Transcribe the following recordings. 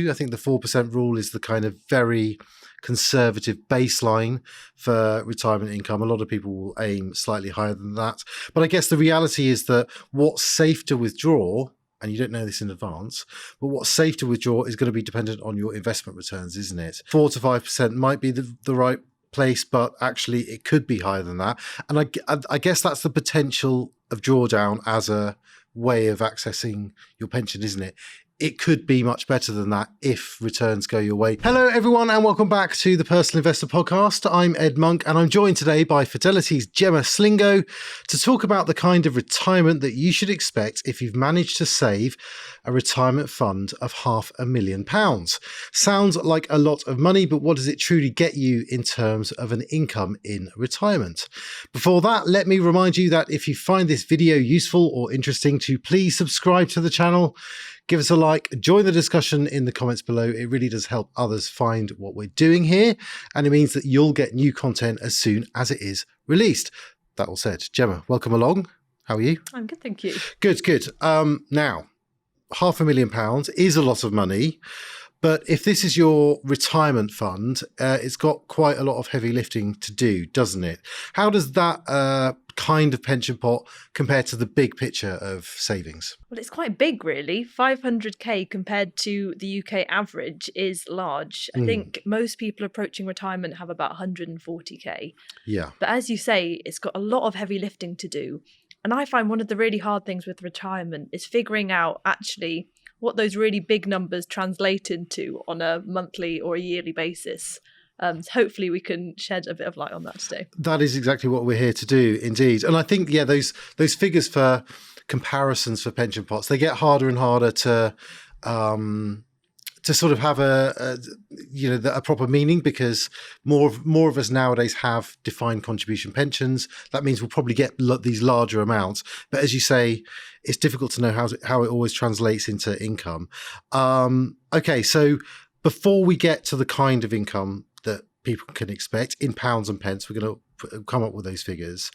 I think the 4% rule is the kind of very conservative baseline for retirement income. A lot of people will aim slightly higher than that. But I guess the reality is that what's safe to withdraw, and you don't know this in advance, but what's safe to withdraw is going to be dependent on your investment returns, isn't it? 4 to 5% might be the right place, but actually it could be higher than that. And I guess that's the potential of drawdown as a way of accessing your pension, isn't it? It could be much better than that if returns go your way. Hello, everyone, and welcome back to the Personal Investor Podcast. I'm Ed Monk, and I'm joined today by Fidelity's Jemma Slingo to talk about the kind of retirement that you should expect if you've managed to save a retirement fund of £500,000. Sounds like a lot of money, but what does it truly get you in terms of an income in retirement? Before that, let me remind you that if you find this video useful or interesting, to please subscribe to the channel. Give us a like, join the discussion in the comments below. It really does help others find what we're doing here, and it means that you'll get new content as soon as it is released. That all said, Jemma, welcome along. How are you? I'm good, thank you. Good. Now, £500,000 is a lot of money, but if this is your retirement fund, it's got quite a lot of heavy lifting to do, doesn't it? How does that kind of pension pot compare to the big picture of savings? Well, it's quite big, really. 500k compared to the UK average is large. I think most people approaching retirement have about 140k. Yeah. But as you say, it's got a lot of heavy lifting to do. And I find one of the really hard things with retirement is figuring out actually what those really big numbers translate into on a monthly or a yearly basis. So hopefully we can shed a bit of light on that today. That is exactly what we're here to do, indeed. And I think, those figures for comparisons for pension pots, they get harder and harder to sort of have a proper meaning, because more of us nowadays have defined contribution pensions. That means we'll probably get these larger amounts. But as you say, it's difficult to know how it always translates into income. Okay, so before we get to the kind of income that people can expect in pounds and pence, we're going to come up with those figures.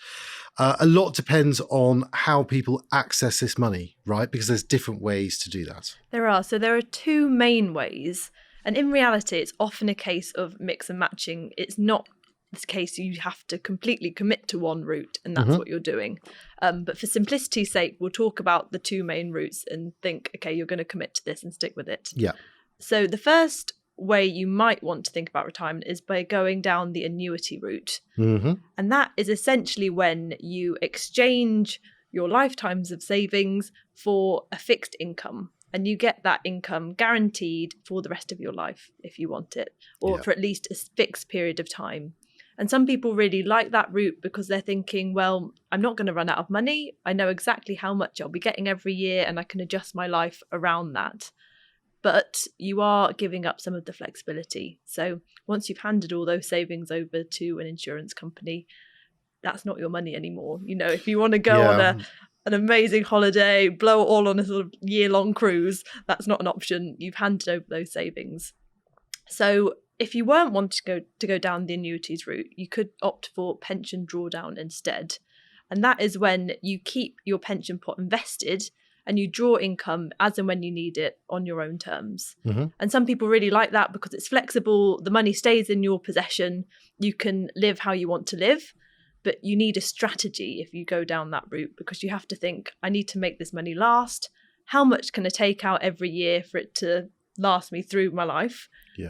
A lot depends on how people access this money, right? Because there's different ways to do that. There are. So there are two main ways. And in reality, it's often a case of mix and matching. It's not this case you have to completely commit to one route and that's what you're doing. But for simplicity's sake, we'll talk about the two main routes and think, okay, you're going to commit to this and stick with it. Yeah. So the first way you might want to think about retirement is by going down the annuity route. And that is essentially when you exchange your lifetimes of savings for a fixed income, and you get that income guaranteed for the rest of your life if you want it, or for at least a fixed period of time. And some people really like that route because they're thinking, well, I'm not going to run out of money. I know exactly how much I'll be getting every year and I can adjust my life around that. But you are giving up some of the flexibility. So once you've handed all those savings over to an insurance company, that's not your money anymore. You know, if you want to go on an amazing holiday, blow it all on a sort of year-long cruise, that's not an option. You've handed over those savings. So if you weren't wanting to go down the annuities route, you could opt for pension drawdown instead. And that is when you keep your pension pot invested and you draw income as and when you need it on your own terms. And some people really like that because it's flexible, the money stays in your possession, you can live how you want to live, but you need a strategy if you go down that route, because you have to think, I need to make this money last. How much can I take out every year for it to last me through my life?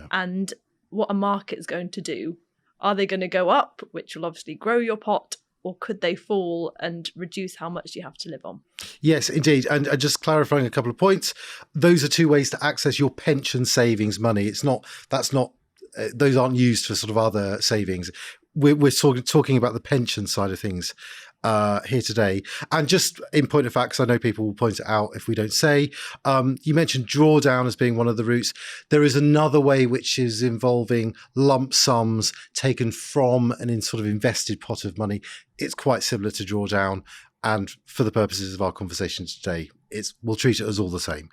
And what a market's going to do. Are they going to go up, which will obviously grow your pot, or could they fall and reduce how much you have to live on? Yes, indeed. And just clarifying a couple of points, those are two ways to access your pension savings money. Those aren't used for sort of other savings. We're talking about the pension side of things here today. And just in point of fact, because I know people will point it out if we don't say, you mentioned drawdown as being one of the routes. There is another way which is involving lump sums taken from an sort of invested pot of money. It's quite similar to drawdown. And for the purposes of our conversation today, we'll treat it as all the same.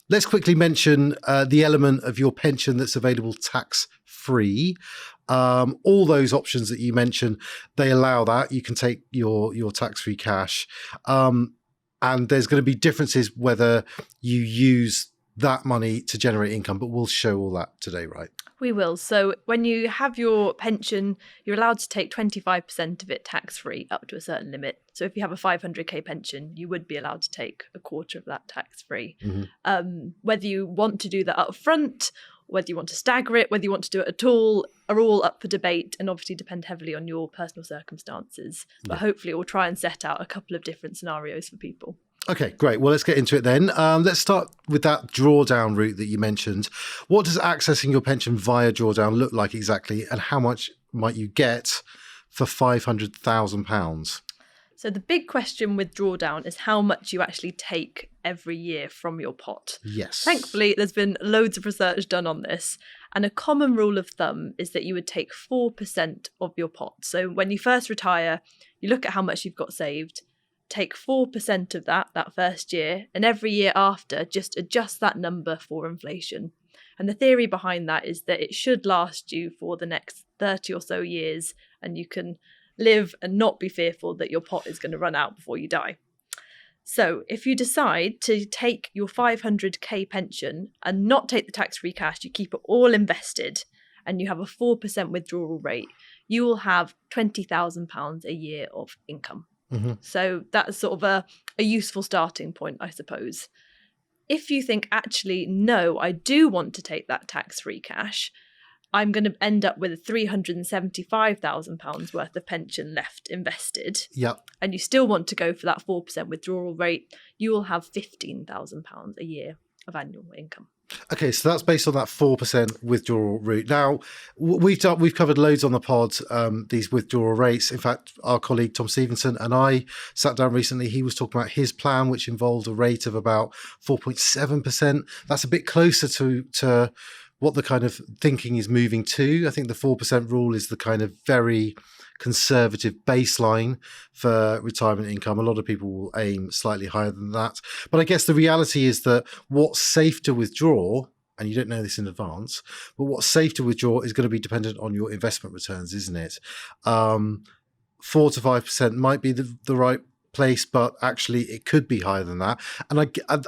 Let's quickly mention the element of your pension that's available tax-free. All those options that you mentioned, they allow that. You can take your tax-free cash. And there's going to be differences whether you use that money to generate income, but we'll show all that today, right? We will. So when you have your pension, you're allowed to take 25% of it tax-free up to a certain limit. So if you have a 500k pension, you would be allowed to take a quarter of that tax-free. Whether you want to do that up front, whether you want to stagger it, whether you want to do it at all, are all up for debate and obviously depend heavily on your personal circumstances. But hopefully we'll try and set out a couple of different scenarios for people. Okay, great. Well, let's get into it then. Let's start with that drawdown route that you mentioned. What does accessing your pension via drawdown look like exactly, and how much might you get for £500,000? So the big question with drawdown is how much you actually take every year from your pot. Yes. Thankfully, there's been loads of research done on this. And a common rule of thumb is that you would take 4% of your pot. So when you first retire, you look at how much you've got saved, take 4% of that first year, and every year after, just adjust that number for inflation. And the theory behind that is that it should last you for the next 30 or so years, and you can live and not be fearful that your pot is going to run out before you die. So if you decide to take your 500k pension and not take the tax-free cash, you keep it all invested, and you have a 4% withdrawal rate, you will have £20,000 a year of income. So that's sort of a useful starting point, I suppose. If you think, actually, no, I do want to take that tax-free cash, I'm going to end up with £375,000 worth of pension left invested. Yep. And you still want to go for that 4% withdrawal rate, you will have £15,000 a year of annual income. Okay, so that's based on that 4% withdrawal route. Now, we've covered loads on the pod, these withdrawal rates. In fact, our colleague Tom Stevenson and I sat down recently. He was talking about his plan, which involved a rate of about 4.7%. That's a bit closer to what the kind of thinking is moving to. I think the 4% rule is the kind of very conservative baseline for retirement income. A lot of people will aim slightly higher than that. But I guess the reality is that what's safe to withdraw, and you don't know this in advance, but what's safe to withdraw is going to be dependent on your investment returns, isn't it? 4 to 5% might be the right place, but actually it could be higher than that. And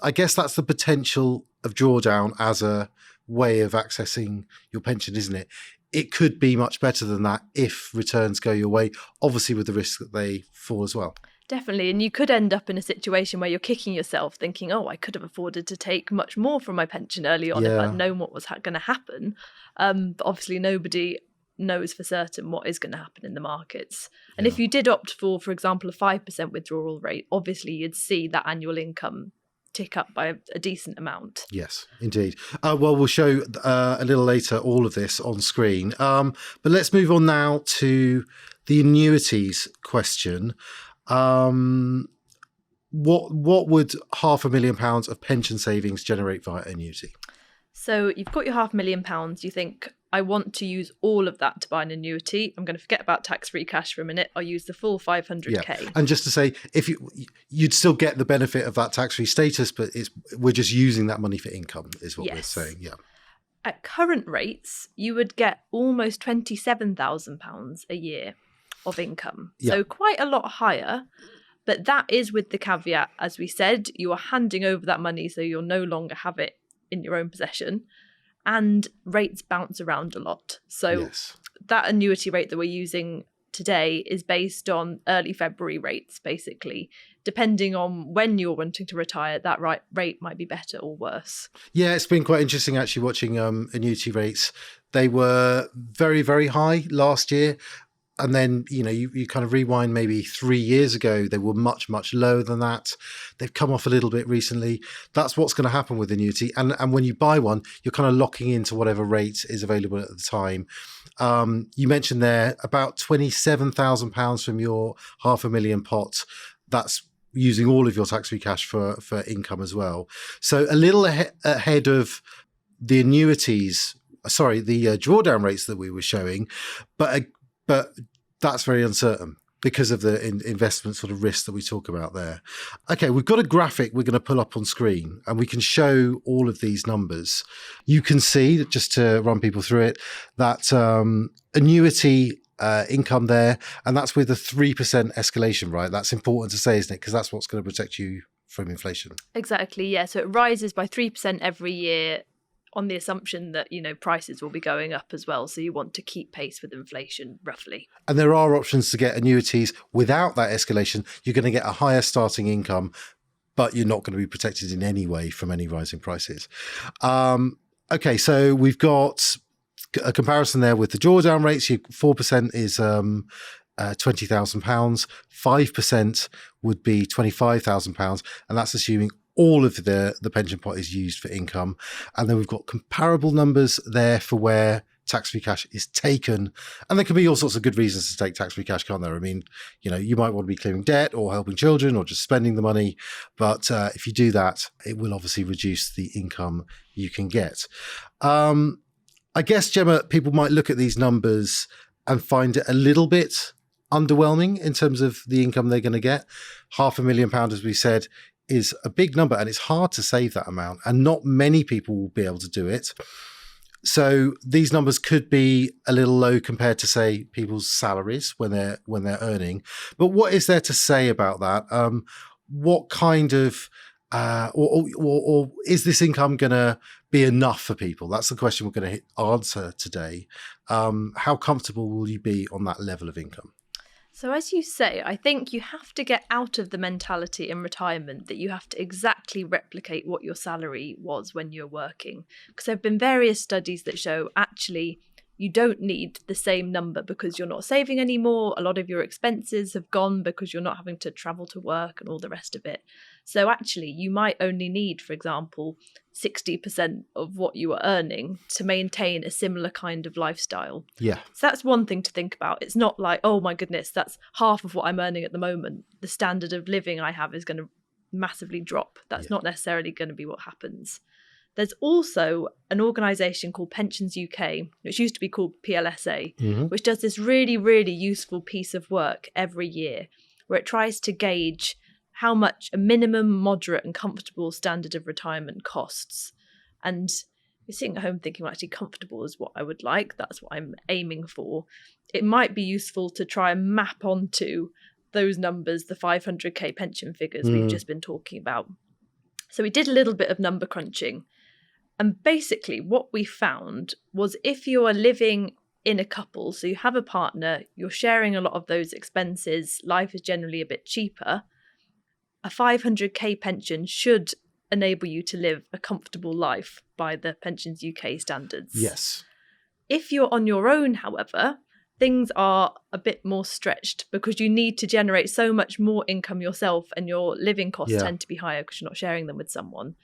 I guess that's the potential of drawdown as a way of accessing your pension, isn't it? It could be much better than that if returns go your way, obviously with the risk that they fall as well. Definitely. And you could end up in a situation where you're kicking yourself thinking, oh, I could have afforded to take much more from my pension early on if I'd known what was going to happen. But obviously nobody knows for certain what is going to happen in the markets. And if you did opt for example, a 5% withdrawal rate, obviously you'd see that annual income tick up by a decent amount. Yes, indeed. Well, we'll show a little later all of this on screen. But let's move on now to the annuities question. What would £500,000 of pension savings generate via annuity? So you've got your £500,000. You think, I want to use all of that to buy an annuity. I'm going to forget about tax-free cash for a minute. I'll use the full 500k. Yeah. And just to say, if you'd still get the benefit of that tax-free status, but we're just using that money for income, is what we're saying. Yeah. At current rates, you would get almost £27,000 a year of income. Yeah. So quite a lot higher. But that is with the caveat, as we said, you are handing over that money, so you'll no longer have it in your own possession, and rates bounce around a lot. So that annuity rate that we're using today is based on early February rates, basically. Depending on when you're wanting to retire, that rate might be better or worse. Yeah, it's been quite interesting actually watching annuity rates. They were very, very high last year. And then, you kind of rewind maybe 3 years ago, they were much, much lower than that. They've come off a little bit recently. That's what's going to happen with annuity. And when you buy one, you're kind of locking into whatever rate is available at the time. You mentioned there about £27,000 from your £500,000 pot. That's using all of your tax-free cash for income as well. So a little ahead of the annuities, the drawdown rates that we were showing, but that's very uncertain because of the investment sort of risk that we talk about there. Okay, we've got a graphic we're going to pull up on screen and we can show all of these numbers. You can see, just to run people through it, that annuity income there, and that's with a 3% escalation, right? That's important to say, isn't it? Because that's what's going to protect you from inflation. Exactly, yeah. So it rises by 3% every year on the assumption that, prices will be going up as well. So you want to keep pace with inflation, roughly. And there are options to get annuities without that escalation. You're going to get a higher starting income, but you're not going to be protected in any way from any rising prices. Okay, so we've got a comparison there with the drawdown rates. 4% is £20,000, 5% would be £25,000, and that's assuming all of the pension pot is used for income. And then we've got comparable numbers there for where tax-free cash is taken. And there can be all sorts of good reasons to take tax-free cash, can't there? I mean, you might want to be clearing debt or helping children or just spending the money. But if you do that, it will obviously reduce the income you can get. I guess, Jemma, people might look at these numbers and find it a little bit underwhelming in terms of the income they're going to get. £500,000, as we said, is a big number, and it's hard to save that amount, and not many people will be able to do it. So these numbers could be a little low compared to, say, people's salaries when they're earning. But what is there to say about that? What kind of or is this income going to be enough for people? That's the question we're going to answer today. How comfortable will you be on that level of income? So as you say, I think you have to get out of the mentality in retirement that you have to exactly replicate what your salary was when you're working. Because there have been various studies that show actually you don't need the same number because you're not saving anymore. A lot of your expenses have gone because you're not having to travel to work and all the rest of it. So actually you might only need, for example, 60% of what you are earning to maintain a similar kind of lifestyle. Yeah. So that's one thing to think about. It's not like, oh my goodness, that's half of what I'm earning at the moment. The standard of living I have is going to massively drop. That's not necessarily going to be what happens. There's also an organisation called Pensions UK, which used to be called PLSA, which does this really, really useful piece of work every year where it tries to gauge how much a minimum, moderate and comfortable standard of retirement costs. And you're sitting at home thinking, well, actually comfortable is what I would like. That's what I'm aiming for. It might be useful to try and map onto those numbers, the 500k pension figures we've just been talking about. So we did a little bit of number crunching. And basically what we found was if you are living in a couple, so you have a partner, you're sharing a lot of those expenses, life is generally a bit cheaper, a 500k pension should enable you to live a comfortable life by the Pensions UK standards. Yes. If you're on your own, however, things are a bit more stretched because you need to generate so much more income yourself and your living costs tend to be higher because you're not sharing them with someone.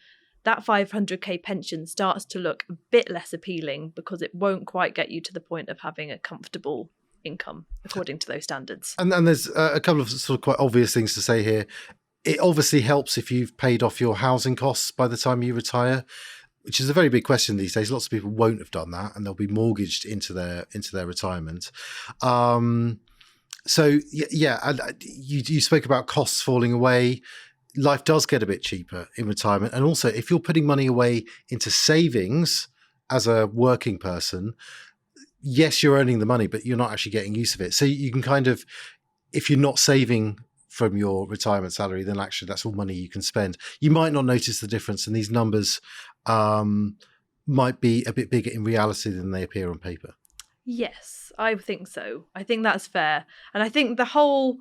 That 500k pension starts to look a bit less appealing because it won't quite get you to the point of having a comfortable income according to those standards. And there's a couple of sort of quite obvious things to say here. It obviously helps if you've paid off your housing costs by the time you retire, which is a very big question these days. Lots of people won't have done that and they'll be mortgaged into their retirement. So yeah, and you spoke about costs falling away. Life does get a bit cheaper in retirement. And also, if you're putting money away into savings as a working person, yes, you're earning the money, but you're not actually getting use of it. So you can kind of, if you're not saving from your retirement salary, then actually that's all money you can spend. You might not notice the difference, and these numbers might be a bit bigger in reality than they appear on paper. Yes, I think so. I think that's fair. And I think the whole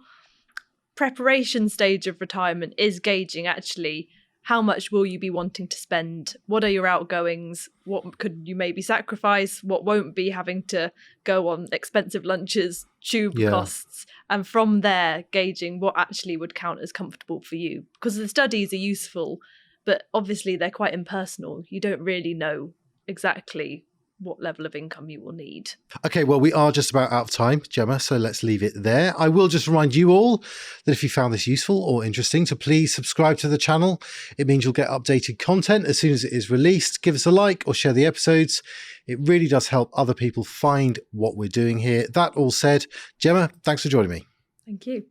preparation stage of retirement is gauging actually how much will you be wanting to spend, what are your outgoings, what could you maybe sacrifice, what won't be having to go on expensive lunches, tube costs, and from there gauging what actually would count as comfortable for you. Because the studies are useful, but obviously they're quite impersonal. You don't really know exactly what level of income you will need. Okay, well, we are just about out of time, Jemma, so let's leave it there. I will just remind you all that if you found this useful or interesting, to please subscribe to the channel. It means you'll get updated content as soon as it is released. Give us a like or share the episodes. It really does help other people find what we're doing here. That all said, Jemma, thanks for joining me. Thank you.